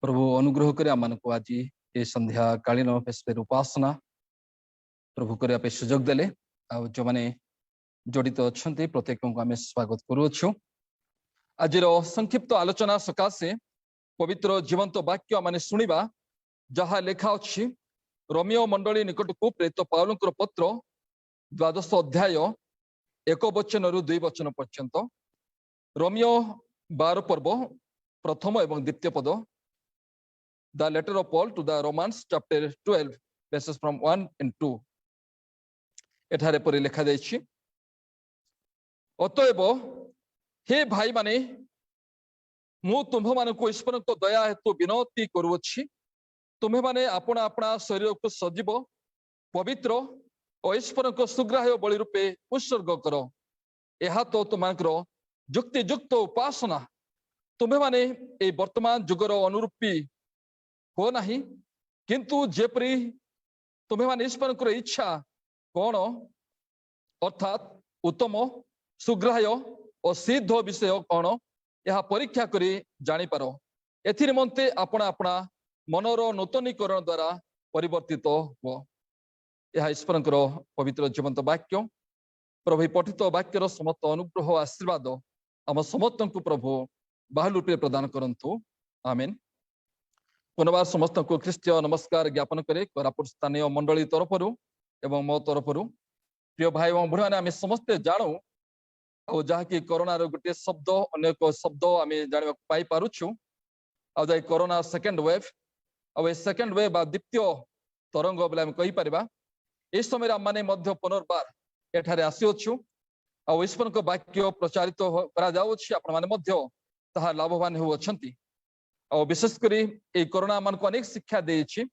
प्रभु अनुग्रह करे आम को आज ये संध्या कालीन फेस्पेर उपासना प्रभु करने सुजोग देले जो मैंने जड़ित अच्छा प्रत्येक को आम स्वागत करुच्छू। आज संक्षिप्त आलोचना सकाशे पवित्र जीवंत वाक्य माने शुणा जहा लेखा अच्छी रोमियो मंडली निकट को प्रेरित पाउलंकर पत्र 12 अध्याय 1 वचन रु 2 वचन पर्यंत। रोमियो 12 पर्व प्रथम एवं द्वितीय पद। The letter of Paul to the Romans chapter 12 verses from 1 and 2 एठारे परि लेखा जाइछि। अतएव हे भाई माने मु तुम्भ मानकु ईश्वर को दया हेतु विनती करूछि तुम्हे माने अपना अपना शरीर को सजीव पवित्र और ईश्वर को सुग्राह्य बलि रूपे उत्सर्ग करो। यह तो तुमकर जुक्ति युक्त उपासना। तुम्हे माने ए वर्तमान जुगर अनुरूपी हो नहीं किंतु जेपरी तुम्हें मान ईश्वर को इच्छा कौन अर्थात उत्तम सुग्राह्य और सिद्ध विषय कौन यह परीक्षा करी जानी पारो। एथि निमंते अपना अपना मनर नूतनीकरण द्वारा परिवर्तित हो। यह ईश्वर पवित्र जीवंत वाक्य। प्रभु पठित वाक्यर समस्त अनुग्रह आशीर्वाद आम समस्त को प्रभु बाहुल रूपे प्रदान करंतु। आमेन। पुनर्बार समस्त को ख्रीष्टीय नमस्कार ज्ञापन करे कोरापुट स्थानीय मंडली तरफ एवं मो तरफ प्रिय भाई और भूणी मैंने समस्ते जानू और जहाँकि कोरोना गोटे शब्द अनेक शब्द आम जाना पाई पारुछु आ जाए कोरोना सेकेंड वेव आ सेकेंड वेव द्वितीय तरंग बोले आम कही परिबा। इस समय आम माने मध्य पुनर्बार एठारे आसीअछु आ ईश्वर को वाक्य प्रचारित करा जाउछि आपण माने मध्य ताहा लाभवान होउछंती और विशेषकर ये कोरोना मान को अनेक शिक्षा देछि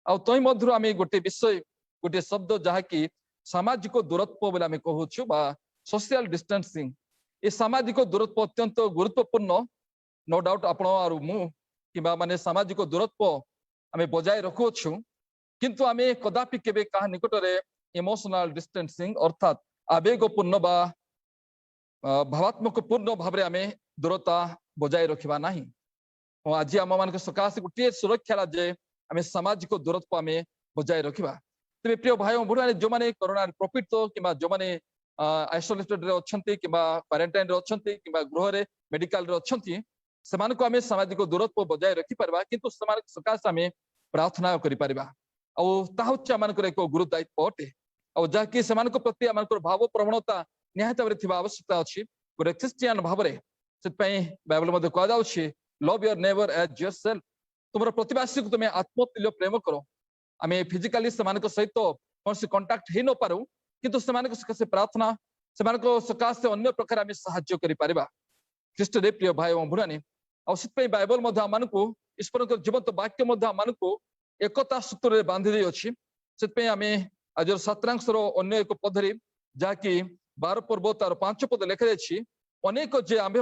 आ तई मध्य आम गोटे विषय गोटे शब्द जहाँकि सामाजिक दूरत्व बोले आम कहूछु बा सोशल डिस्टेंसिंग। ये सामाजिक दूरत्व अत्यंत गुरुत्वपूर्ण नो डाउट आपण आर मु किबा माने सामाजिक दूरत्व आम बजाय रखुछु किंतु आम कदापि केबे कहा निकटरे इमोशनल डिस्टेंसिंग अर्थात आवेगपूर्ण बा भावात्मक पूर्ण भाव आम दूरता बजाय रखा नहीं। आज आम मान सकाश गोटे सुरक्षा जे आम सामाजिक दूरत्व आम बजाय रखा। तेज प्रिय भाई भूणी जो मैंने कोरोना प्रपीड़ित कि जो मैंने आइसोलेटेड अच्छा कि क्वारंटाइन कि गृह मेडिकल अच्छा से आम सामाजिक दूरत्व बजाय रखिपर किंतु सकाश आम प्रार्थना करें आम एक गुरु दायित्व अटे और जहाँकि से प्रति आम भाव प्रवणता निहत भाव आवश्यकता अच्छी गोटे ख्रीस्टियान भाव से बाइबल कहुच्छे love your neighbour as yourself. तुम प्रतिवासी को तुम्हें आत्मतुल्य प्रेम करो। आम फिजिकाली से सहित कौन सी कंटाक्ट हो न पारू किंतु से प्रार्थना से सकाशे अन्य प्रकार आम साहाय्य करें ख्रीष्ट रे प्रिय भाई और भूणी आ बाइबल आम को ईश्वर जीवंत वाक्य आम को एकता सूत्र बांधि दी अच्छी से आम आज सात्रांशर अन्य एक पदरी जहाँकि 12 पर्व तार 5 पद लिखा जाइए अनेक जे आम्भे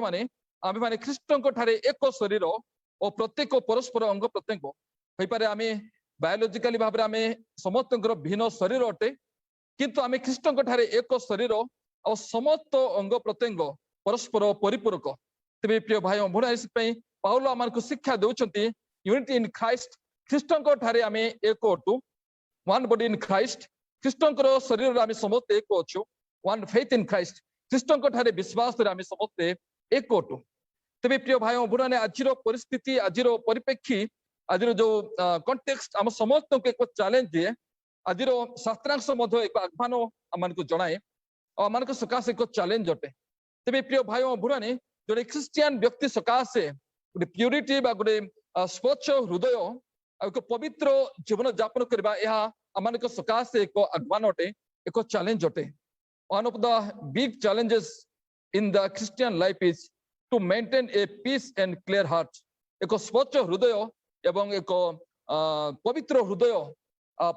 माने ख्रीष्टों ठारे एक शरीर और प्रत्येक परस्पर अंग प्रत्यंग हो पारे। आम बायोलोजिकाली भाव आम समस्त भिन्न शरीर अटे किंतु आम ख्रीष्टों ठारे एक शरीर और समस्त अंग प्रत्यंग परस्पर परिपूरक। तेज प्रिय भाई भूणी पाउल आम को शिक्षा देउछंती यूनिटी इन क्राइस्ट। ख्रीष्टों ठारे आम एक अटू वन बॉडी इन क्राइस्ट। ख्रीष्टों शरीर आम समस्त एक अच्छु वन फेथ इन क्राइस्ट। ख्रीष्टों ठारे विश्वास आम समस्ते एक अटू। तेज प्रिय भाई भूणी आज परिस्थिति आज परिप्रेक्षी आज जो कंटेक्स्ट आम समस्त एक चैलेंज है आज शास्त्रांश एक आह्वान आम को जनाए और आम सकाशे एक चैलेंज अटे। तेज प्रिय भाई भूणी जो ख्रीस्टियान व्यक्ति सकाशे गोटे प्यूरिटी गोटे स्वच्छ हृदय एक पवित्र जीवन जापन करवा यह आम सकाशे एक आह्वान अटे एक चैलेंज अटे। One of the big challenges in the Christian life is to maintain a peace and clear heart. एक स्वच्छ हृदय एवं एक पवित्र हृदय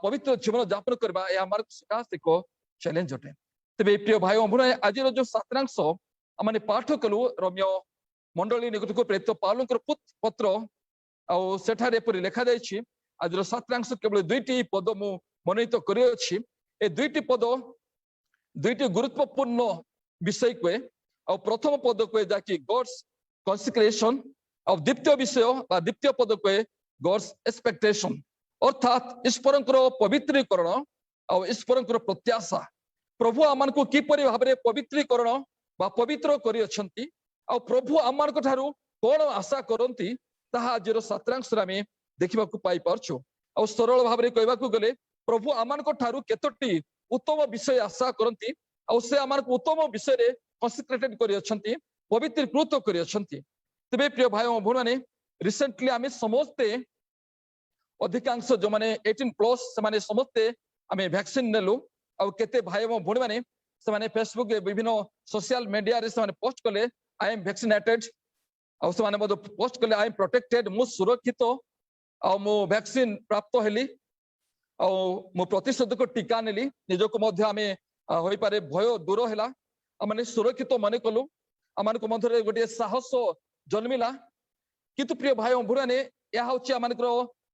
पवित्र जीवन जापन करवा यह हमारे सकाश एक चैलेंज अटे। तेज प्रिय भाई भूणी आज जो सात्रांश आम पाठ कलु रोमियो मंडली निकट को प्रेरित पाउलंकर पत्र आठारे लिखा जाइए आज सात्रांश केवल 2टी पद मु मनोनीत करी ए 2टी पद 2टी गुरुत्वपूर्ण विषय कहे और प्रथम पद कहे जहाँकि गॉड्स कंसेक्रेशन ଆଉ ଦ୍ୱିତୀୟ ବିଷୟ ବା ଦ୍ୱିତୀୟ ପଦ କହେ ଗଡ୍ସ ଏକ୍ସପେକ୍ଟେସନ अर्थात ईश्वरଙ୍କର पवित्रीकरण ଆଉ ଈଶ୍ୱରଙ୍କର ପ୍ରତ୍ୟାଶା ପ୍ରଭୁ ଆମମାନଙ୍କୁ କିପରି ଭାବରେ ପବିତ୍ରୀକରଣ ବା ପବିତ୍ର କରିଅଛନ୍ତି ଆଉ ପ୍ରଭୁ ଆମମାନଙ୍କ ଠାରୁ କଣ ଆଶା କରନ୍ତି ତାହା ଆଜିର ସାତ୍ରାଂଶରେ ଆମେ ଦେଖିବାକୁ ପାଇପାରୁଛୁ ଆଉ ସରଳ ଭାବରେ କହିବାକୁ ଗଲେ ପ୍ରଭୁ ଆମମାନଙ୍କ ଠାରୁ କେତୋଟି ଉତ୍ତମ ବିଷୟ ଆଶା କରନ୍ତି ଆଉ ସେ ଆମମାନଙ୍କୁ ଉତ୍ତମ ବିଷୟରେ କନସିକ୍ରେଟେଡ କରିଅଛନ୍ତି ପବିତ୍ରୀକୃତ କରିଅଛନ୍ତି ତେବେ ପ୍ରିୟ ଭାଇ ଓ ଭଉଣୀମାନେ ରିସେଣ୍ଟଲି ଆମେ ସମସ୍ତେ अधिकांश जो माने 18+ से समस्ते आमे वैक्सीन नेलु आ केते भाई और भणी माने से माने फेसबुक विभिन्न सोशल मीडिया रे से माने पोस्ट कले आई एम वैक्सीनेटेड आ से माने मो पोस्ट कले आई एम प्रोटेक्टेड मु सुरक्षित आ मो वैक्सीन प्राप्त हेली आ मो प्रतिषेधक टीका नेली निजको मध्य आमे होई पारे भय दूर हैला माने सुरक्षित माने कलु आमान को मध्य गोटे साहस जन्मिला किंतु प्रिय भाई और भणी या होची आमानकर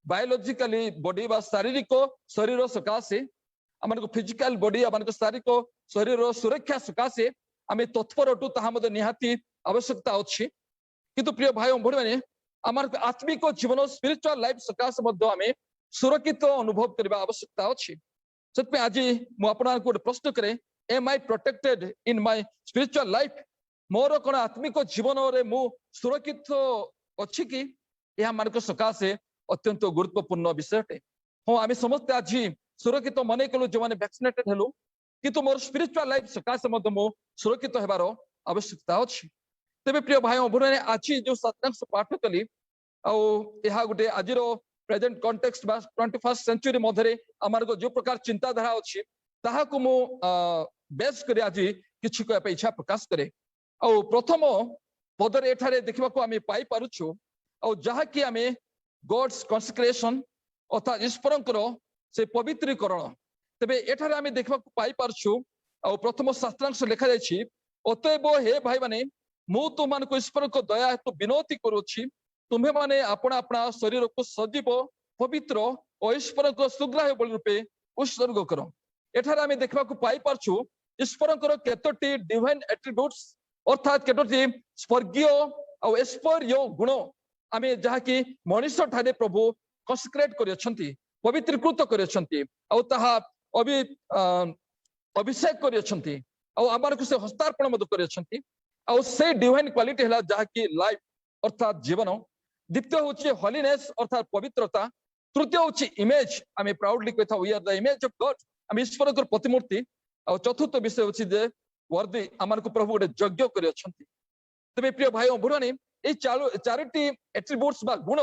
बायोलॉजिकली बॉडी बा शारीरिक शरीर सकाशे आम फिजिकल बॉडी आम शारीरिक शरीर सुरक्षा सकाशे आम तत्पर अटू ताहा निहाती आवश्यकता अच्छी किंतु प्रिय भाई भणी मैंने आम आत्मिक जीवन स्पिरिचुअल लाइफ सकाशे आम सुरक्षित अनुभव करने आवश्यकता अच्छी से आज मुझे गोटे प्रश्न करे am I protected in my spiritual life more कौन आत्मिक जीवन में मु सुरक्षित अच्छी कि यह मान सकाशे अत्यंत गुरुत्वपूर्ण विषय हाँ आम समस्त आज सुरक्षित मन कलु जो मैंने वैक्सीनेटेड हेलु किंतु मोर स्पिरिचुअल लाइफ सकाशे मो सुरक्षित होबार आवश्यकता अच्छी तेरे प्रिय भाई भूरी आज जो सात्रांश पाठ कली गोटे आज प्रेजेंट कॉन्टेक्स्ट 21st सेंचुरी मध्य आम जो प्रकार चिंताधारा अच्छी ताहाकु मु बेस कर आज किछि कहबा इच्छा प्रकाश करे आ प्रथम पदरे एठारे देखिबा को आमे पाई पारुछु आ जहा कि आमे गॉड्स कॉन्सेक्रेशन अर्थात ईश्वरଙ୍କର से पवित्रीकरण तेबे एठारे आमे देखबा को पाई पारुछु आ प्रथम शास्त्रांश लिखा जायछि अतएव हे भाई माने मु तुमान को ईश्वर को दया हेतु विनती करूछि तुम्हें माने अपना अपना शरीर को सजीव पवित्र और ईश्वर को सुग्राह्य बलि रूपे उत्सर्ग करो एठारे आमे देखबा को पाई पारुछु ईश्वरଙ୍କର केतोटी डिवाइन एट्रिब्यूट्स अर्थात केतोटी स्वर्गीय और ऐश्वर्य गुण आमे जहा कि मनुष्य ठारे प्रभु कॉन्सेक्रेट करियछंती पवित्रीकृत करियछंती और ताहा अभिषेक करियछंती और आमार को से हस्तार्पण मद करियछंती और से डिवाइन क्वालिटी हला जहा कि लाइफ अर्थात जीवन द्वितीय होची हॉलीनेस अर्थात पवित्रता तृतीय होची इमेज आमे प्राउडली कहता we are the image of God आमे ईश्वर को प्रतिमूर्ति और चतुर्थ विषय होची जे वर्दी आमार को प्रभु गोटे यज्ञ करियछंती तबे प्रिय भाई और भूरानी ए चारिटी एट्रिब्यूट्स बा गुण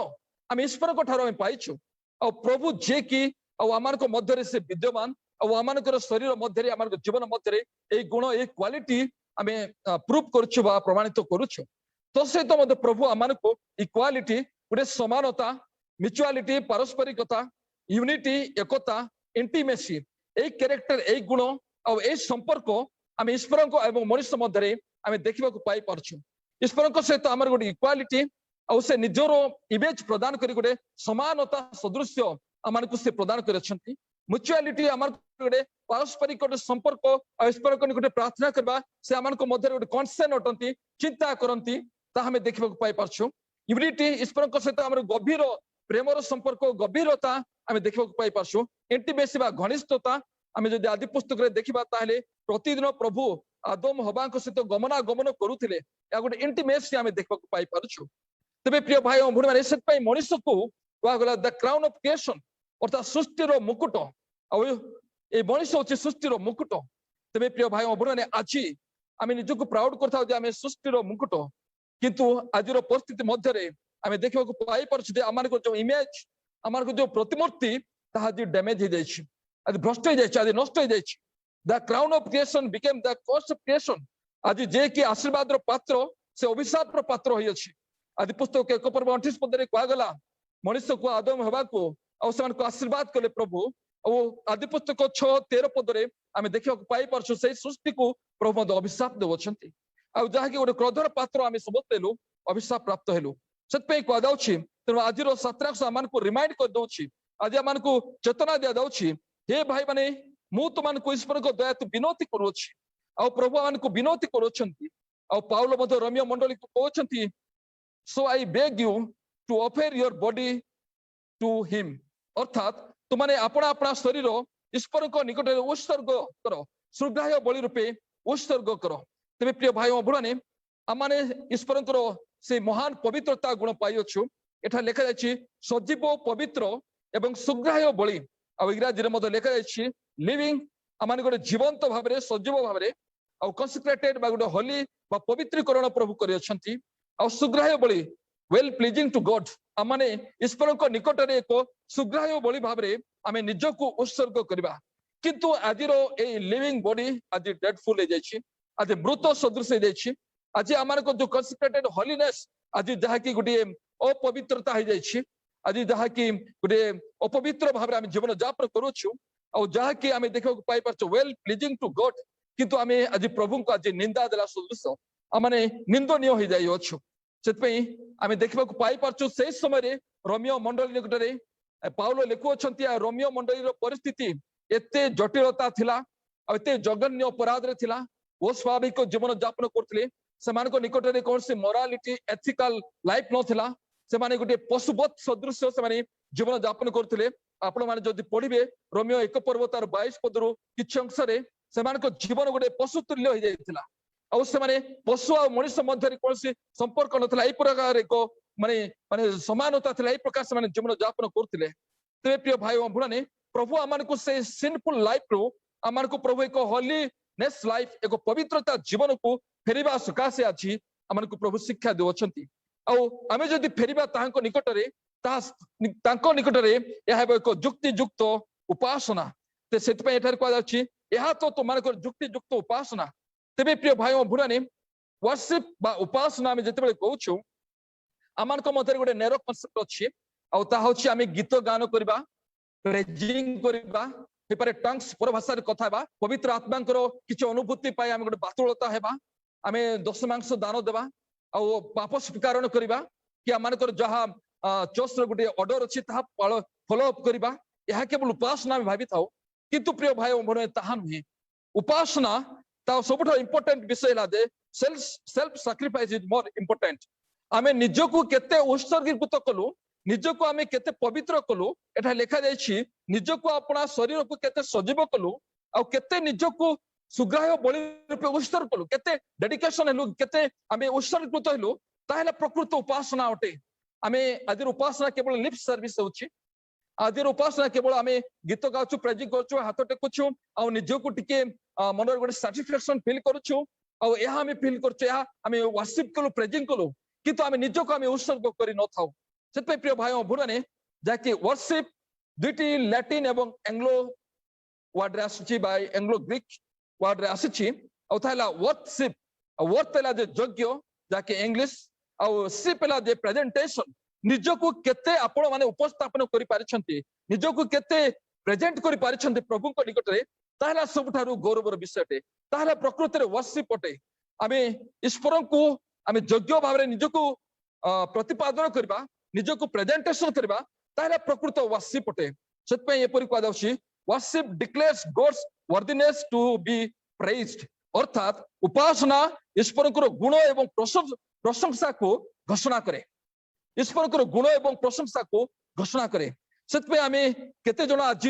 आम ईश्वर को ठारो आम पाइछु और प्रभु जे कि आमान को मध्य से विद्यमान और आमान शरीर मध्य आमान जीवन मध्य ए गुण ए क्वालिटी आम प्रूव करुछु बा प्रमाणित करुछु तो सहित मध्य प्रभु आमान को इक्वालिटी गोटे समानता म्यूचुआलिटी पारस्परिकता यूनिटी एकता इंटीमेसी ए कैरेक्टर ए गुण और ए संपर्क आम ईश्वर को एवं मनुष्य मध्य आम देखा पाई पारछु ईश्वर सहित आम गोटे इक्वालिटी और से निजर इमेज प्रदान करी गोटे समानता सदृश्य आम से प्रदान कर म्यूचुआलिटी आम गोटे पारस्परिक गोटे संपर्क और ईश्वर को गोटे प्रार्थना करवा से आम मध्य गोटे कनसर्न अटंती चिंता करती ताहा देखा पाई पारछु यूनिटी ईश्वर सहित आम गभीर प्रेमर संपर्क गभीरता आम देखा पाई पारछु इंटीमेसी बा घनिष्ठता आम जदि आदि पुस्तक देखा ताहले प्रतिदिन प्रभु आदम हवा सहित गमनागमन करुले गोटे इंटीमेसी आम देखा पाई पारछु तेरे प्रिय भाई और भूणी माने मनुष्य को कहा द क्राउन ऑफ क्रिएशन अर्थात सृष्टिर मुकुट और ये मनुष्य होची सृष्टिर मुकुट तेरे प्रिय भाई और भूणी माने आज आम निजक प्राउड कर सृष्टिर मुकुट किंतु आज परिस्थिति मध्य आम देखा पाई पार्छ आम जो इमेज आम जो प्रतिमूर्ति आज डैमेज हो जाए आज भ्रष्ट हो जाए आज नष्ट हो जाए the crown of creation became the curse of creation आज जे कि आशीर्वाद पात्र से अभिशाप पात्र होई अछि आदि पुस्तक 1 पर्व 28 पदरे कहगला मनुष्य को आदम हवा को आशीर्वाद कले प्रभु और आदि पुस्तक 6:13 पदरे आम देखा पाई पार्छु से सृष्टि को प्रभु मद अभिशाप देवछंती आ जहा कि गोटे क्रोधर पात्र आम समस्त हेलु अभिशाप प्राप्त हेलु से कहुछि तेणु आज सात्रांश आम को रिमाइंड कर दउछि आज आम को चेतना दिया जाउछि हे भाई माने मु तुमान को ईश्वर को दया विनती करुछि आ प्रभु आम को विनती करुछंती आ पाउल मध्य रोमियो मंडली को कहउछंती so I beg you to offer your body to him. अर्थात तुमने अपना अपना शरीर ईश्वर को निकट उत्सर्ग करो, सुग्राह्य बलि रूपे उत्सर्ग करो। तेरे प्रिय भाई और भने आमने ईश्वर से महान पवित्रता गुण पाई अच्छु। एठा लेखा जायछि सजीव पवित्र एवं सुग्राह्य बलि। आ इंग्राजी रे मते लेखा जायछि लिविंग, आमने गोटे जीवंत भाव में सजीव भाव में आ कंसेक्रेटेड बा गोटे होली बा पवित्रीकरण प्रभु करि अछंती। आ सुग्राह्य बलि वेल प्लीजिंग टू गॉड, आमने ईश्वर को निकट रे एको सुग्राह्य बलि भाव में आमे निजको उत्सर्ग करबा। किंतु आजिर ए लिविंग बॉडी आज डेडफुल हो जायछि, आज मृत सदृश हो जायछि। आज आमन को जो कंसेक्रेटेड होलीनेस आज जहा कि गोटे अपवित्रता हो जायछि, आज जहा कि गोटे अपवित्र भाव में आमे जीवन यापन करूछु और जहा कि आमे देखो पाई परछो वेल प्लीजिंग टू गॉड, किंतु आमे आज प्रभु को आज निंदा देला सदृश आमने निंदनीय हो जाय अछु। सेतपई आमे देखबा को पाई परछु से समय रे रोमियो मंडली निकटरे पाउलो लेखु अछंती। आ रोमियो मंडली रो परिस्थिति एते जटिलता थिला, एते जघन्य अपराध रे थिला, अस्वाभाविक जीवन यापन करथिले। सेमान को निकट रे कोन से मोरालिटी एथिकल लाइफ न थिला, सेमाने गोटे पशुवत सदृश सेमाने जीवन यापन करथिले। आपण माने जदि पढिबे रोमियो 1 पर्व तार 22 पदरु किछ अंश रे सेमान को जीवन गोटे पशु तुल्य हो जायतिला। आ सेमाने पशु आ मनुष्य मध्य कोन से संपर्क नथिला, ए प्रकार एको माने माने समानता थिला, ए प्रकार सेमाने जीवन यापन करथिले। तेरे प्रिय भाई और भने प्रभु आमान को से सिनफुल लाइफ रो आमान को प्रभु एक होलीनेस लाइफ एक पवित्रता जीवन को फेरिबा सकासे अछि आमान को प्रभु शिक्षा दे अछंती। आ आमे जदि फेरिबा ताहां निकट रे तांको निकट रे यह एक जुक्ति युक्त उपासना। ते सेत पे एठार को अछि यह तो तुमान को जुक्ति युक्त उपासना। तेबे प्रिय भाई और भने वर्शिप बा उपासना में जते बेले कहूछु आमान को मते गोटे नेरो कांसेप्ट अछि। आ ता होछि आमे गीत गान करबा, प्रेजिंग करबा, हे पारे टंग्स पर भाषा रे कथा बा, पवित्र आत्मांकर किछ अनुभूति पाई आमे गोटे बातुलता हेबा, आमे दशमांश दान देबा आ पाप स्वीकारण करबा कि आमानकर जहा चर्च रे गोटे ऑर्डर अछि ता फॉलो अप करबा। यह केवल उपासना में भाबी थाओ, किंतु प्रिय भाई बहन ताहा नुहे। उपासना ता सबठ इंपोर्टेंट विषय ला the self sacrifice is more important. आमे निजको केते उत्सर्गीकृत कलु, निजको आमे केते पवित्र कलु, एठा लेखा जायछि निजको अपना शरीर को केते सजीव कलु आ केते निजको सुग्राह्य बलि रूपे उत्सर्ग कलु, केते डेडिकेशन हेलु, केते आमे उत्सर्गीकृत हेलु, ताहेला प्रकृत उपासना अटे। आमे आदिर उपासना केवल लिप सर्विस होछि, आदिर उपासना केवल आमे गीत गाउछु, प्रेजिंग करछु, हाथ टेकुछु आ निजको टिके मनर गोटे सैटिस्फैक्शन फील करछु आ एहा आमे फील करछु, एहा आमे वर्शिप कलु, प्रेजिंग कलु, किंतु आमे निजको आमे उत्सर्ग करि न थाउ। सेतपे प्रिय भाई भने जाकि वर्शिप दुईटी लैटिन एवं एंग्लो वर्ड रे आसी बाय एंग्लो ग्रीक वर्ड रे आसी आ थाला वर्शिप। वर्थ एला जे यज्ञ जाकि इंग्लिश आ शिप एला जे प्रेजेंटेशन, निजको केते आपण माने उपस्थापन करि पारिछंती, निजको केते प्रेजेंट करि पारिछंती प्रभु को निकट रे, ताहला सबठारु गौरवर विषयटे, ताहला प्रकृति रे वर्शिप अटे। आमे ईश्वर को आमे यज्ञ भाव रे निजको प्रतिपादन करबा, निजको प्रेजेंटेशन करबा, ताहला प्रकृत वर्शिप अटे। सेत पे एपरि को दाउछि worship declares God's worthiness to be praised. अर्थात उपासना ईश्वर को गुण एवं प्रशंसा को घोषणा करे, ईश्वर को गुण एवं प्रशंसा को घोषणा करे। सेत पे आमे केते जण आज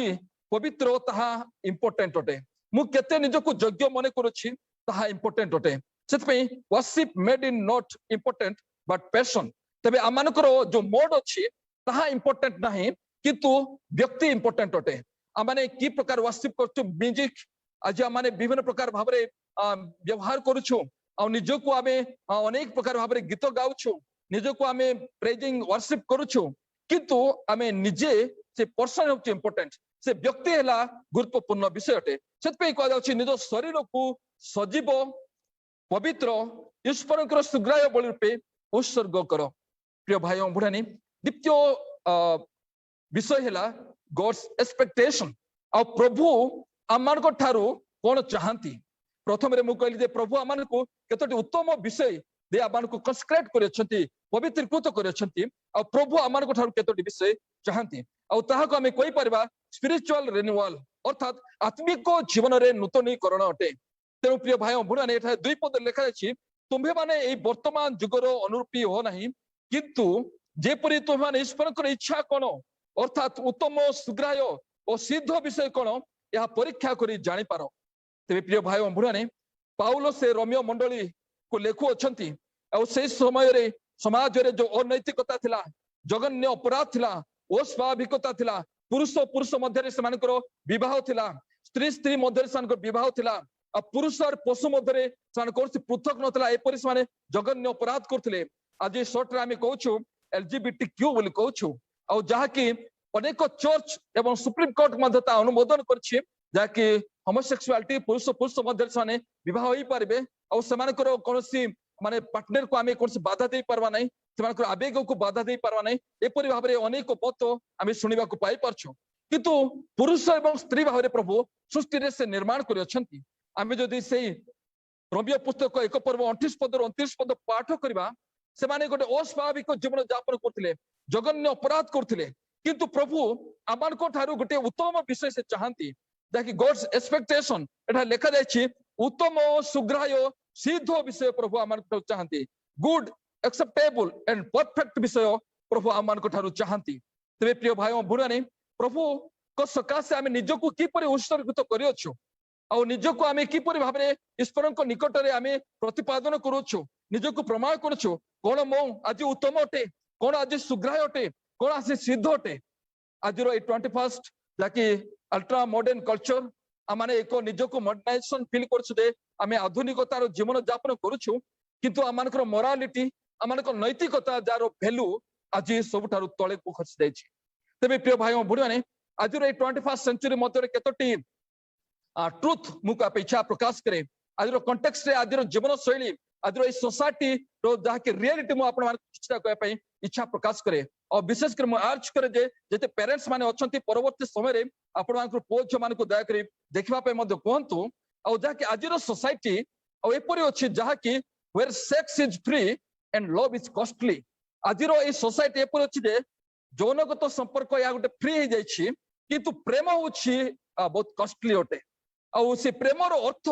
पवित्र ताहा इंपोर्टेंट अटे, मु केते निजको यज्ञ मने करूछि ताहा इंपोर्टेंट अटे। सेत पे worship made in not important but passion. तबे आमानकर जो मोड अछि ताहा इंपोर्टेंट नाही, किंतु व्यक्ति इंपोर्टेंट अटे। आमाने की प्रकार वर्शिप करछु, म्यूजिक आज आमाने विभिन्न प्रकार भाबरे व्यवहार करूछु आ निजको आमे अनेक प्रकार भाबरे गीत गाउछु, निजको आमे प्रेजिंग वर्शिप करूछु, किंतु आमे निजे से पर्सन होछि इंपोर्टेंट, से व्यक्ति हैला गुरुत्वपूर्ण विषय अटे। सेत पे को जाउछि निज शरीर को सजीव पवित्र ईश्वरकर सुग्राह्य बलि रूपे उत्सर्ग करो। प्रिय भाई भुरानी द्वितीय विषय हैला गॉड्स एक्सपेक्टेशन। आ प्रभु आमान को ठारू कोन चाहंती। प्रथम रे मु कहली जे प्रभु आमान को केतोटी उत्तम विषय दे आमान को कंसेक्रेट करे छथि, पवित्रीकृत करे छथि आ प्रभु आमान को ठारू केतोटी विषय चाहंती। आ ताहा को हमें कोइ परबा स्पिरिचुअल रिन्यूअल, अर्थात आत्मिक जीवन रे नूतनीकरण अटे। तेनु प्रिय भाई भुरानी एठा दुई पद लेखा अछि, तुम्हे माने ए वर्तमान जुगर अनुरूपी हो नाही, किंतु जेपरी तुम्हें ईश्वर इच्छा कौन अर्थात उत्तम सुग्राह्य और सिद्ध विषय कौन यह परीक्षा कर जापर। तेरे प्रिय भाई भूणी पाउलो से रोमियो मंडली को लेखु अच्छा से समय रे समाज रे जो अनैतिकता थिला जघन्य अपराध थिला अस्वाभाविकता थिला पुरुष पुरुष मध्य से विवाह थिला स्त्री स्त्री मध्य से विवाह थिला पुरुष और पशु मध्य पृथक नथिला एपरि से जघन्य अपराध करथिले। आज शॉर्ट रे आमे कहूछु एलजीबीटीक्यू बोली कहूछु आ जहाँकि अनेक चर्च एवं सुप्रीम कोर्ट मध्य अनुमोदन करछि जहाँकि होमोसेक्सुअलिटी पुरुष पुरुष मध्य से विवाह हो पारे और सेमानकर कौनसी माने पार्टनर को आमे कौन बाधा दे पारबा नहीं सेमानकर आवेग को बाधा दे पारबा नहीं एपरि भाबरे अनेक मत आमे सुनिबा को पाई परछु। किंतु पुरुष एवं स्त्री भाबरे प्रभु सृष्टि रे से निर्माण करि अछंती। आमे जदि सेही रोमियो पुस्तक 1 पर्व 28 पद 29 पद पाठ करबा से माने गोटे अस्वाभाविक जीवन यापन करथिले जघन्य अपराध करथिले किंतु प्रभु आमानको ठारू गोटे उत्तम विषय से चाहती जाकि गॉड्स एक्सपेक्टेशन एटा लिखा जायछि उत्तम सुग्राह्य सिद्ध विषय प्रभु आमानको चाहती गुड एक्सेप्टेबल एंड परफेक्ट विषय प्रभु आमानको ठारू चाहती। तेरे प्रिय भाई भूणी प्रभु को सकाशे आमे निजको किपरि उत्सर्गित करियछु आ निजको आमे किपरि भाबरे ईश्वरको निकट रे आमे प्रतिपादन करूछु निजको प्रमाण करूछु कोन मो आज उत्तम अटे कोन आज सुग्राह्य अटे कोन आज सिद्ध अटे। आज 21st जाकि अल्ट्रा मॉडर्न कल्चर आमाने एक निजको मॉडर्नाइजेशन फील करछु दे आमे आधुनिकतार जीवन यापन करूछु किंतु आमानकर मोरालिटी आमानकर नैतिकता जार वैल्यू आज सबुठारु तळे को खसी जायछि। तबे प्रिय भाई भूणी आज 21st सेंचुरी मध्य केतोटी ट्रुथ मुक अपेक्षा प्रकाश करे आज कंटेक्स्ट रे आज जीवन शैली आज सोसाइटी रो जहाँकि रियलिटी मु आपण मान किछटा कहय पई इच्छा प्रकाश करे और विशेष कर मु आर्च करे जे जते पेरेंट्स माने अछंती परवर्ती समय रे आपण मान पुओ मान को दया करी देखिबा पे मध्य कहंतु और जहाँकि आज सोसाइटी और एपरि अछि जहाँकि where sex is free and love is costly. आज ए सोसाइटी एपरि अछि जे जौनगत संपर्क या गोटे फ्री हो जाइछि किंतु प्रेम होछि बहुत कॉस्टली अटे और से प्रेमर अर्थ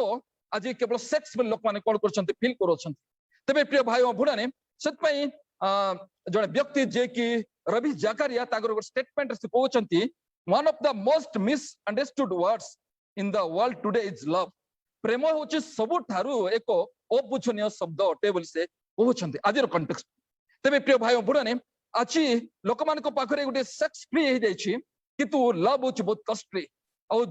आज केवल सेक्स लोक मैंने कौन कर फिल कर। तेरे प्रिय भाई भूणी से जड़े व्यक्ति जे कि रवि जाकारिया स्टेटमेंट से कहते one of the most misunderstood words in the world today is love. प्रेम हूँ सबुठारु एक अबुझनीय शब्द अटे बोली से कहते आज कंटेक्स्ट। तेरे प्रिय भाई भूणी आज लोक मान पाखे गोटे सेक्स फ्री हो जाइए किंतु लव हूँ बहुत कॉस्टली और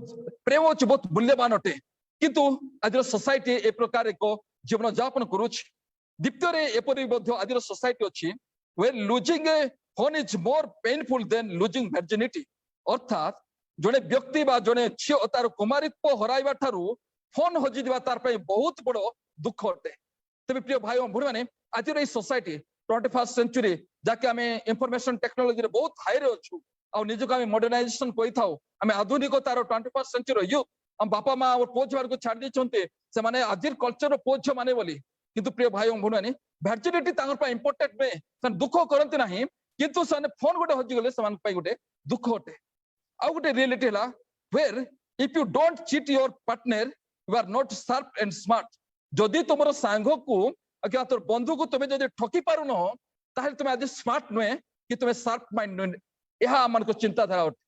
प्रेम हूँ बहुत मूल्यवान अटे किंतु आज सोसाइटी ए प्रकार एक जीवन यापन करुछि। द्वितीय एपरि आज सोसाइटी अच्छी where losing a phone is more painful than losing virginity अर्थात जड़े व्यक्ति बा जड़े झील तार कुमारित्व हराइबा ठारू फोन हजि दिबा तार पई बहुत बड़ दुख अटे। तेबे प्रिय भाई भूणी माने आज सोसाइटी 21st सेंचुरी जाके आमे इंफॉर्मेशन टेक्नोलॉजी रे बहुत हाई रे अछु आ निजको आमे मॉडर्नाइजेशन कहि थाउ आमे आधुनिक तार 21st सेंचुरी यूथ हम बापा माँ और पुओ झियो को छाड़ देछन्ते से माने आजिर कल्चर पुओ झियो माने बोली किंतु प्रिय भाई भूणी वर्जिनिटी तांगर पई इंपोर्टेंट में सन दुख करंती नाही किंतु सन फोन गोटे हजि गले समान पई गोटे दुख अटे। आ गोटे रियलिटी हला where if you don't cheat your partner you are not sharp and smart. जदि तुमर सांग को अथवा तोर बंधु को तुम जदि ठकी पारु न ताहले तुम आज स्मार्ट नुहे कि तुम शार्प माइंड नुहे यह आम चिंताधारा अटे।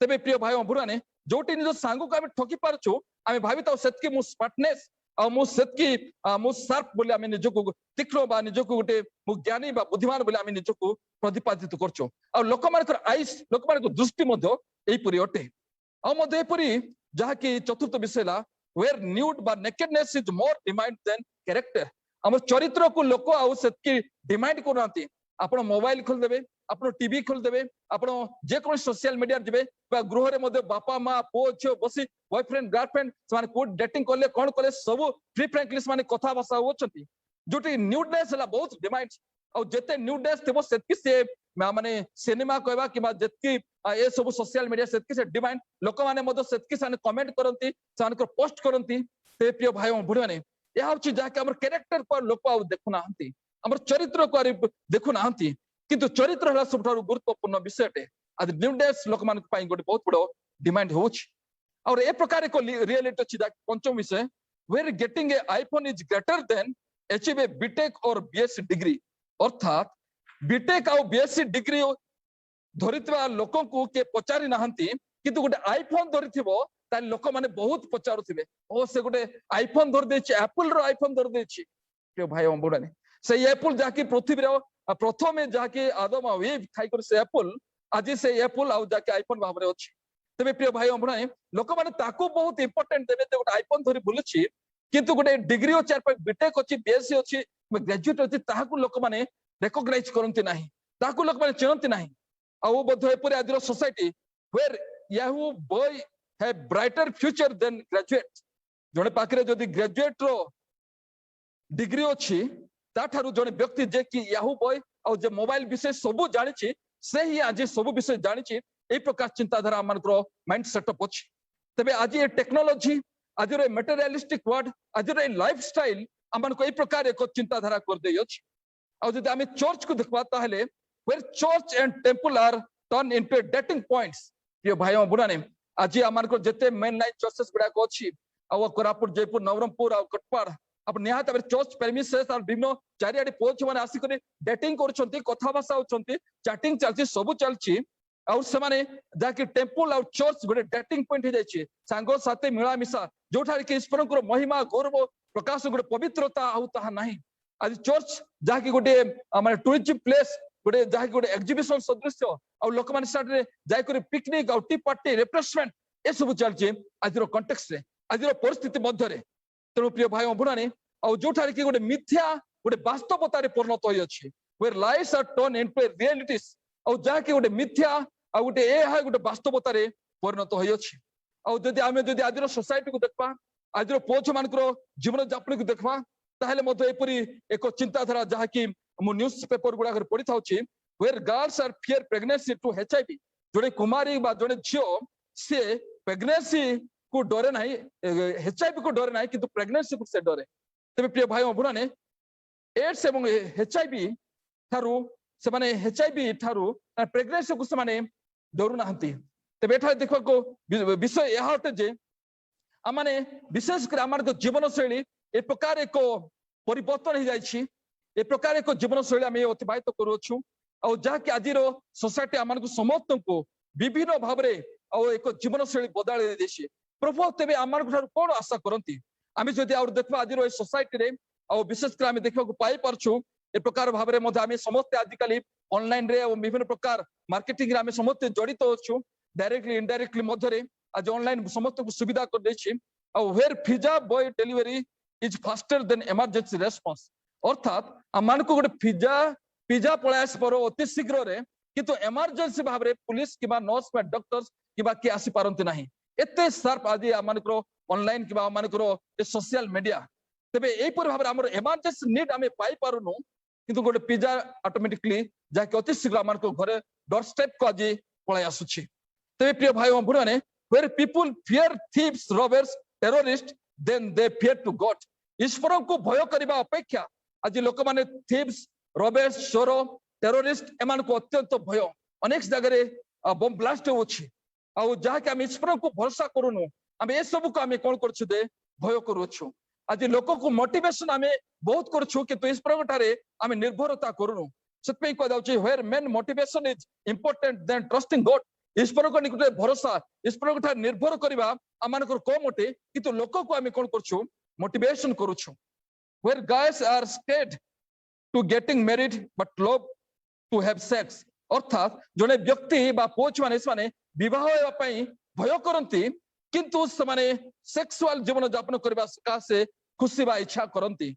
तेरे प्रिय भाई भूणी जोटी निज सांग को आम ठकी पार्छु आम भावी से मु स्मार्टनेस मु शार्प बोली आम निजको तीक्ष्ण बा निजको गोटे मु ज्ञानी बा बुद्धिमान बोली आम निजको प्रतिपादित करछु आ लोक मानकर आइस लोक मानकर दृष्टि मध्य एपरि अटे। आमरी जहाँकि चतुर्थ विषय ला वेयर न्यूड बा nakedness is more demand than character. आम चरित्र को लोक आउ से डिमांड करनाती आपण मोबाइल खोलदेबे आपण टीवी खोलदेबे आपण जे कोन सोशल मीडिया जिबे बा गृह रे मध्य बापा माँ पुओ झियो बसी बॉयफ्रेंड गर्लफ्रेंड से कोड डेटिंग करले कोन कले सब फ्री फ्रैंकली माने कथा भाषा होचंती जोटी न्यूडनेस हला बहुत डिमांड और जते न्यूडनेस थेबो सेतकी से माने सिनेमा कहबा कि जतकी ए सब सोशल मीडिया सेतकी से डिमांड लोक माने मध्य सेतकी से कमेंट करंती से पोस्ट करंती। ते प्रिय भाई भूणी माने या होची जाके हमर कैरेक्टर पर लोक आ देखु नाहंती हमर चरित्र को देखु नाहंती किंतु चरित्र हला सबठारु गुरुत्वपूर्ण विषय अटे। आज न्यूडनेस लोक मान पई गोटे बहुत बड़ डिमांड होची और ए प्रकार एक रियलिटी अछि जाके पंचम विषय where getting a iPhone is greater than achieve a BTech और बीएससी डिग्री अर्थात बीटेक आउ बीएससी डिग्री धरिଥିବା ଲୋକଙ୍କୁ के पचारि नाहंती किंतु गोटे आईफोन धरिथिबो ताले लोक माने बहुत पचारुथिबे ओ से गोटे आईफोन धरि देछि एप्पल रो आईफोन धरि देछि प्रिय भाई बंधुरानी से एप्पल जाकी पृथ्वी रो प्रथमे जाकी आदम और ईव खाइ कर से एप्पल आज से एप्पल आउ जाकी आईफोन भाबरे अछि तबे प्रिय भाई बंधुरानी लोक माने ताको बहुत इंपोर्टेंट देबे ते गोटे आईफोन धरि बुलछि किंतु गोटे डिग्री अछि बीटेक अछि बीएससी अछि ग्रेजुएट अछि ताहाकू लोक माने रिकॉग्नाइज करंती नाही ताहाकू लोक माने चिन्हंती नाही आउ बोध एपरि आदिर society where Yahoo boy have brighter future than graduate जने पाखरे जदि ग्रेजुएट रो डिग्री अछि ताठारु जने व्यक्ति जे कि याहू बॉय आउ जे मोबाइल विषय सब जानिछि से ही आज सब विषय जानिछि ए प्रकार चिंताधारा मानकर माइंड सेटअप अछि तबे आज ये टेक्नोलॉजी आज रे मटेरियलिस्टिक वर्ल्ड आज रे लाइफस्टाइल अमन को ए प्रकार एक चिंताधारा कर दे अछि आउ जदि आमे चर्च को देखबा ताहले where church and temple are turned into dating points ये भाइयों बुढ़ाने आज आमान को जते मेन लाइन चर्चेस गुडा को अछि आ कोरापुट जयपुर नवरंगपुर आ कटपाड़ अब निहात चर्च प्रेमिसेस और विभिन्न चारिआडे पोच माने आसी करे डेटिंग करछंती कथा भाषा होछंती चैटिंग चलछि सब चलछि और से माने जाके टेंपल और चर्च गोटे डेटिंग पॉइंट हो जाइछि सांगो साथे मिला मिसा जोठार के ईश्वर को महिमा गौरव प्रकाश गोटे पवित्रता आउ ताहा नाही आज चर्च जाके गोटे माने टूरिज्म प्लेस गोटे जहाँ गोटे एग्जिबिशन सदृश और लोक माने साडे जाय करे पिकनिक और टी पार्टी रिफ्रेशमेंट ए सब चलछि आज रो कॉन्टेक्स्ट रे आज रो परिस्थिति मध्य रे तेणु प्रिय भाई बंधुरानी और जोठार की गोटे मिथ्या गोटे वास्तवता रे परिणत होई अछि where lies are turn into realities और जहाँ की गोटे मिथ्या और गोटे ए है गोटे वास्तवता रे परिणत होई अछि और जदि आमे जदि आज रो सोसाइटी को देखबा आज रो पोछ मानकर जीवन यापन को देखबा ताहले मध्य एपरि एक चिंताधारा जहाँ की मु न्यूज पेपर गुडा पढ़ी था where girls are fear pregnancy to HIV जोड़े कुमारी बा जोड़े झियो से प्रेगनेंसी को डरे नाही एचआईवी को डरे नाही किंतु प्रेगनेंसी को से डरे तबे प्रिय भाई बंधुराने एड्स एवं एचआईवी थारु से माने एचआईवी थारु प्रेगनेंसी को से माने डरु नाहंती तबे एठा देखो को विषय यह हटे जे आमाने विशेष कर आमार जीवन शैली ए प्रकार एक परिवर्तन हो जाइछि ए प्रकार एक जीवन शैली आम अतिबाहित करूछु और जहाँकि आज सोसाइटी आम समस्त को विभिन्न भाव में एक जीवन शैली बदल देसी प्रभु तेज आम कौन आशा करती आम जदि देखा आज सोसाइटी रे विशेषकर आम देखा पाई पार्छु ए प्रकार भाव में आम समस्ते आजिकल ऑनलाइन रे और विभिन्न प्रकार मार्केटिंग रे आम समस्ते जड़ित अच्छु डायरेक्टली इनडायरेक्टली मध्य आज ऑनलाइन समस्त को सुविधा कर देछि और where pizza boy delivery is faster than emergency response अर्थात आमान को गोटे पिज्जा पलायस पर अति शीघ्र रे किंतु इमरजेंसी भाव में पुलिस किबा नर्स बा डॉक्टर्स किबा के आसी पारंती नाही एते शार्प आदि आमान को ऑनलाइन किबा आमान को सोशल मीडिया तबे एई पर भाव हमर इमरजेंसी नीड आमे पाई पारुनु किंतु गोटे पिज्जा ऑटोमेटिकली जाके अति शीघ्र आमान को घरे डोर स्टेप को आज पलाय आसुछि तबे प्रिय भाई बंधु माने where people fear thieves robbers terrorist than they fear to God ईश्वर को भय करबा अपेक्षा आज लोक माने थीव्स रॉबर्स चोर टेररिस्ट एमान को अत्यंत भय अनेक जगह बम ब्लास्ट होछि आ जहा कि हम ईश्वर को भरोसा करूनु हम ए सब को हम कोन करछु दे भय करूछु आज लोक को मोटिवेशन आम बहुत करछु कि ईश्वर ठारे आम निर्भरता करूनु सेतपई को जाउछि where men motivation is important than trusting God ईश्वर को निकटे भरोसा ईश्वर को ठारे निर्भर करबा आमानकर कम अटे किंतु लोक को आम कोन करछु motivation करूछु where guys are scared to getting married but love to have sex अर्थात जने व्यक्ति बा पोच माने विवाह हेबा पई भय करंती किंतु से माने सेक्सुअल जीवन यापन करबा से खुशी बा इच्छा करंती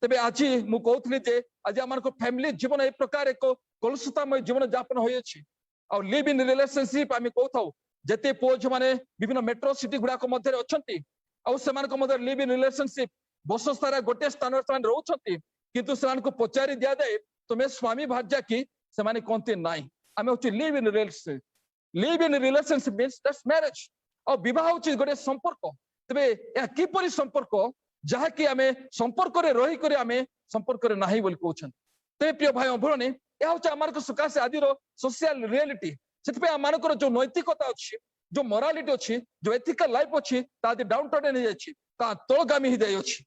तबे आज मु कहउथली जे आज हमर को फैमिली जीवन ए प्रकार एक कलुषितमय जीवन यापन होय अछि और लिव इन रिलेशनशिप आमी कहथाउ जते पोच माने विभिन्न मेट्रो सिटी गुडा को मध्य अछंती और से मान को मध्य लिव इन रिलेशनशिप वर्ष सारा गोटे स्थान रोचंती किंतु से को पचारि दिया जाए तुम्हें स्वामी भार्या की से माने कहते नाई आमे होची live in relationship means that's marriage और विवाह होची गोटे संपर्क तबे या किपरि संपर्क जहा कि आमे संपर्क रे रही करे आमे संपर्क रे नाही बोल कहउछन तबे प्रिय भाई बहन या होची आमार को सकासे आदि रो सोशल रियलिटी सेतपे आमार को जो नैतिकता अछि जो मोरालिटी अछि जो एथिकल लाइफ अछि तादि डाउन टर्न हे जाछि ता तळगामी ही जाय अछि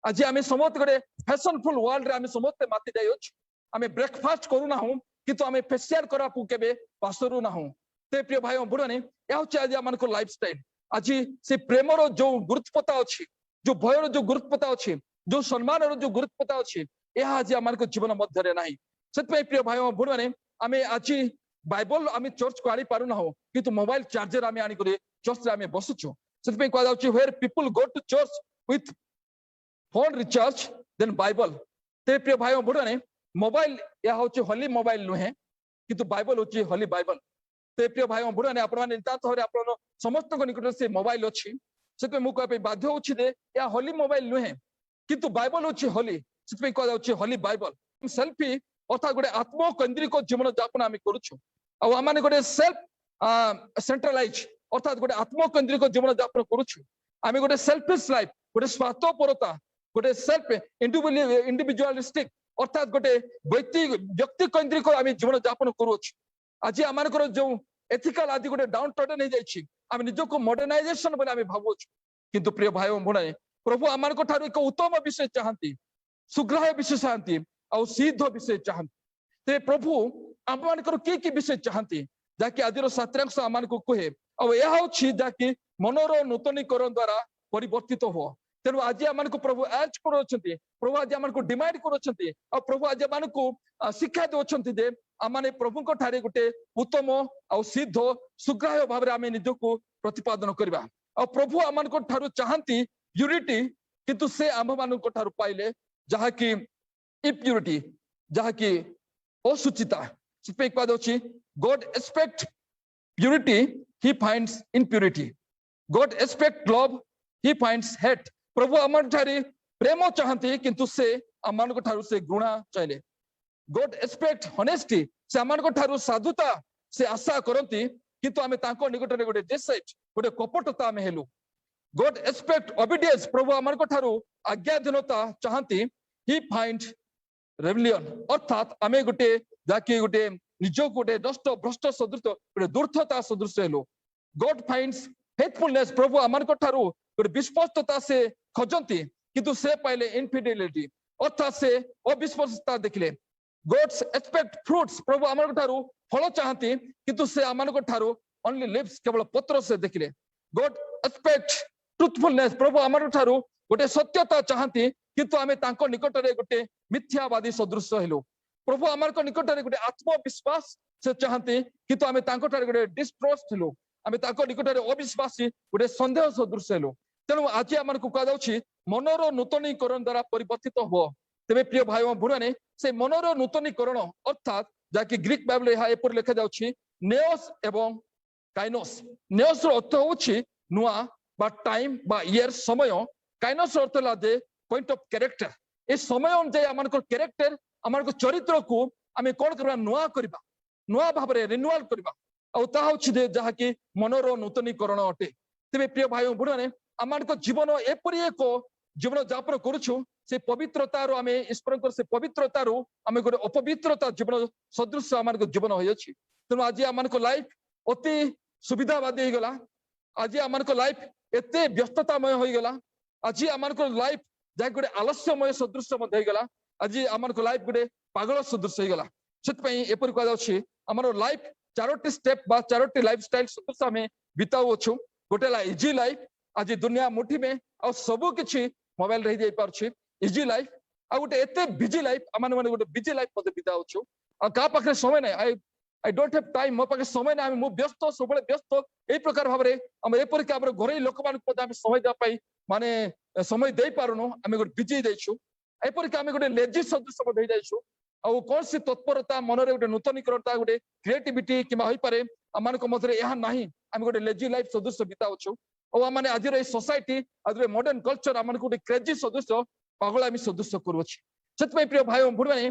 आज आमे समस्त गोटे फैशनफुल वर्ल्ड रे आमे समस्त माति जाय अछि आमे ब्रेकफास्ट करू ना हूं किंतु आमे फेशियल करा पु केबे पासरू ना हूं ते प्रिय भाई बुढ़ाने या होची आज आमान को लाइफस्टाइल आज से प्रेमर जो गुरुत्वता अछि जो भयर जो गुरुत्वता अछि जो सम्मान जो गुरुत्वता अछि यह आज आमान को जीवन मध्य रे नाही सेतपे प्रिय भाई बुढ़ाने आमे आज बाइबल आमे चर्च को आनी पारू ना हो किंतु मोबाइल चार्जर आमे आनी करे चर्च रे आमे बसुछु सेतपे को जाउची where people go to church with phone recharge than Bible ते प्रिय भाई बुढ़ाने मोबाइल या होची होली मोबाइल नुहे किंतु बाइबल होची होली बाइबल ते प्रिय भाई बुढ़ाने आपण माने नितांत भाबरे आपण समस्त को निकट से मोबाइल अछि सेतपे मु कहबे बाध्य होची दे या होली मोबाइल नुहे किंतु बाइबल होची होली सेतपे को जाउची होली बाइबल सेल्फी अर्थात गोटे आत्मकेन्द्रिक जीवन यापन आम करुछु आम गोटे सेल्फ सेंट्रलाइज अर्थात गोटे आत्मकेन्द्रिक जीवन यापन करुछु आम गोटे सेल्फिश लाइफ गोटे स्वार्थपरता गोटे सेल्फ इंडिविजुअलिस्टिक अर्थात गोटे व्यक्ति केन्द्रिक आम जीवन यापन करुछु आज आम जो एथिकल आदि गोटे डाउन ट्रडन हो जाइए आम निजको मॉडर्नाइजेशन बोले आम भावुछु किंतु प्रिय भाई भुणे प्रभु आम एक उत्तम विषय चाहती सुग्राह्य विषय चाहती और सीध विषय चाहती ते प्रभु आम मान कि विषय चाहती जहाँकि आज सात्रांश आम को कहे और यह जहाँकि मनोर नूतनीकरण द्वारा परिवर्तित हो तेणु आज आम को प्रभु एज कर प्रभु आज आम को डिमांड कर और प्रभु आज आम को शिक्षा दे आम प्रभु ठारे गोटे उत्तम और सिद्ध सुग्राह्य भाव में आम निजको प्रतिपादन करवा और प्रभु आम ठारू चाहती यूनिटी किंतु से आम मान ठारू पाइले जहाँकि इम्प्यूरिटी जहाँकि असुचिता से God expect purity he finds impurity God expect love he finds hate प्रभु आम ठारे प्रेम चाहती किंतु से आम ठारू से घृणा चाहिए गॉड एक्सपेक्ट हनेस्टी से आम ठारू साधुता से आशा करती किंतु आम निकट में गोटे डिसाइट गोटे कपटता आम हेलु गॉड एक्सपेक्ट ओबीडियंस प्रभु आम ठारू आज्ञाधीनता चाहती ही फाइंड रेबलियन अर्थात आम गोटे जाकि गोटे निज गोटे नष्ट भ्रष्ट सदृश गोटे दूर्थता सदृश हेलु गॉड फाइंड्स फेथफुलनेस प्रभु आम ठारू गोटे विश्वस्तता से खोजती किंतु से पाइले इनफिडेलिटी अर्थात से अविश्वासता देखिले गॉड्स एक्सपेक्ट फ्रूट्स प्रभु आम ठारू फल चाहती किंतु से आम ठारू ओनली लिव्स केवल पत्र से देखिले गॉड एक्सपेक्ट ट्रुथफुलनेस प्रभु आम ठारू गोटे सत्यता चाहती किंतु आम निकट में गोटे मिथ्यावादी सदृश हेलु प्रभु आम निकट में गोटे आत्मविश्वास से चाहती किंतु आम गोटे डिस्ट्रस्ट हेलु आम निकट में अविश्वासी गोटे संदेह सदृश हेलु तेणु आज आम को कह मनोर नूतनीकरण द्वारा परिवर्तित हो तेरे प्रिय भाई भुणे से मनोर नूतनीकरण अर्थात जहाँकि ग्रीक बाइबल एपर लिखा जाउछि नेओस एवं काइनोस नेओस अर्थ होछि नुआ बा टाइम बा ईयर समय काइनोस अर्थ ला दे पॉइंट ऑफ कैरेक्टर ए समय अनुसार आम कैरेक्टर आम चरित्र को आम कौन करवा नुआ भाव में रिन्यूअल करवा और ता होछि जहाँकि मनोर नूतनीकरण अटे तेरे प्रिय भाई भुणे आम जीवन एपरी एक जीवन यापन करुछु से पवित्रतार आम ईश्वर से पवित्रतार आम गोटे अपवित्रता जीवन सदृश आम जीवन हो तेणु आज आम लाइफ अति सुविधावादी हो गला आज आम लाइफ एत व्यस्ततामय हो गला आज आम लाइफ जहाँ गोटे आलस्यमय सदृश होगा आज आम लाइफ गोटे पागल सदृश होगा से कह आम लाइफ चारोटी स्टेप बा चारोटी लाइफ स्टाइल सदृश आम बिताऊछु गोटे इजी लाइफ आज दुनिया मुठी में आ सबू किसी मोबाइल रही जाई पारछि इजी लाइफ आ गोटे एते बिजी लाइफ आम गोटे बिजी लाइफ मते बिताऊछु आ का पाखे समय नै आई डोंट हैव टाइम मो पाखे समय नै मु व्यस्त सब व्यस्त ए प्रकार भाव रे हम एपर के हमर घरे लोक मान को हम समय दा पाई माने समय देई पारुनु हम गोटे बिजी जाइछु एपर के हम गोटे लेजी सदृश हो जाइछु आ कौन सी तत्परता मन रे गोटे नूतनीकरणता गोटे क्रिएटिविटी किबा होई पारे आमान को मधरे यह नाही हम गोटे लेजी लाइफ सदृश बिताऊछु और आम आज सोसाइटी आज मॉडर्न कल्चर आम गोटे क्रेजी सदृश पागलामी सदृश करुच्छी से प्रिय भाई भुणे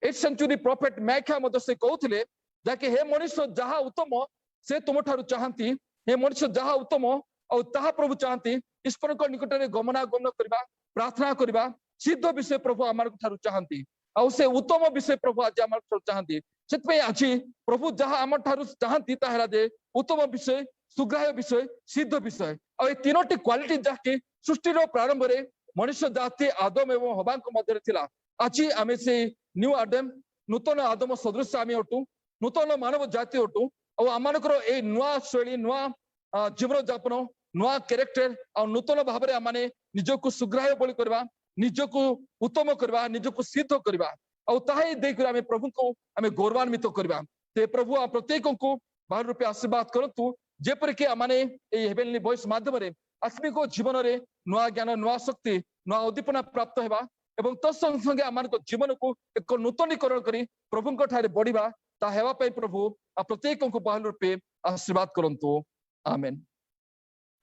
8th सेंचुरी प्रॉफेट मैख्या से कहते जहाँकि हे मनुष्य जहाँ उत्तम से तुम ठारू चाहती हे मनुष्य जहाँ उत्तम और ताहा प्रभु चाहती ईश्वर निकट में गमनागमन करवा प्रार्थना करवा सिद्ध विषय प्रभु आम ठारू चाहती और से उत्तम विषय प्रभु आज आम चाहती से आज प्रभु जहाँ आम ठारू चाहती ताहला उत्तम विषय सुग्राह्य विषय सिद्ध विषय और तीनोटी क्वालिटी जहाँकि सृष्टि प्रारंभ में मनुष्य जाति आदम एवं हवा मध्य आज आम से न्यू आदम नूतन आदम सदृश आम अटू नूतन मानव जाति अटू और आमकर ये नुआ शैली नुआ जीवन जापन नुआ कैरेक्टर और नूतन भाव में आम निजक सुग्राह्य बलि करवा निजक उत्तम करवा निजक सिद्ध करवा आम प्रभु को आम गौरवान्वित करवा ते प्रभु आ प्रत्येक को बाहर रूपे आशीर्वाद करतु जेपरिक आम हेवेनली वॉइस माध्यम आत्मिक जीवन में नुआ ज्ञान नुआ शक्ति नुआ उद्दीपना प्राप्त होगा एवं तत्संगे संगे आम जीवन को एक नूतनीकरण कर प्रभु बढ़िया प्रभु आ प्रत्येक को बाहर रूपे आशीर्वाद करतु आमेन।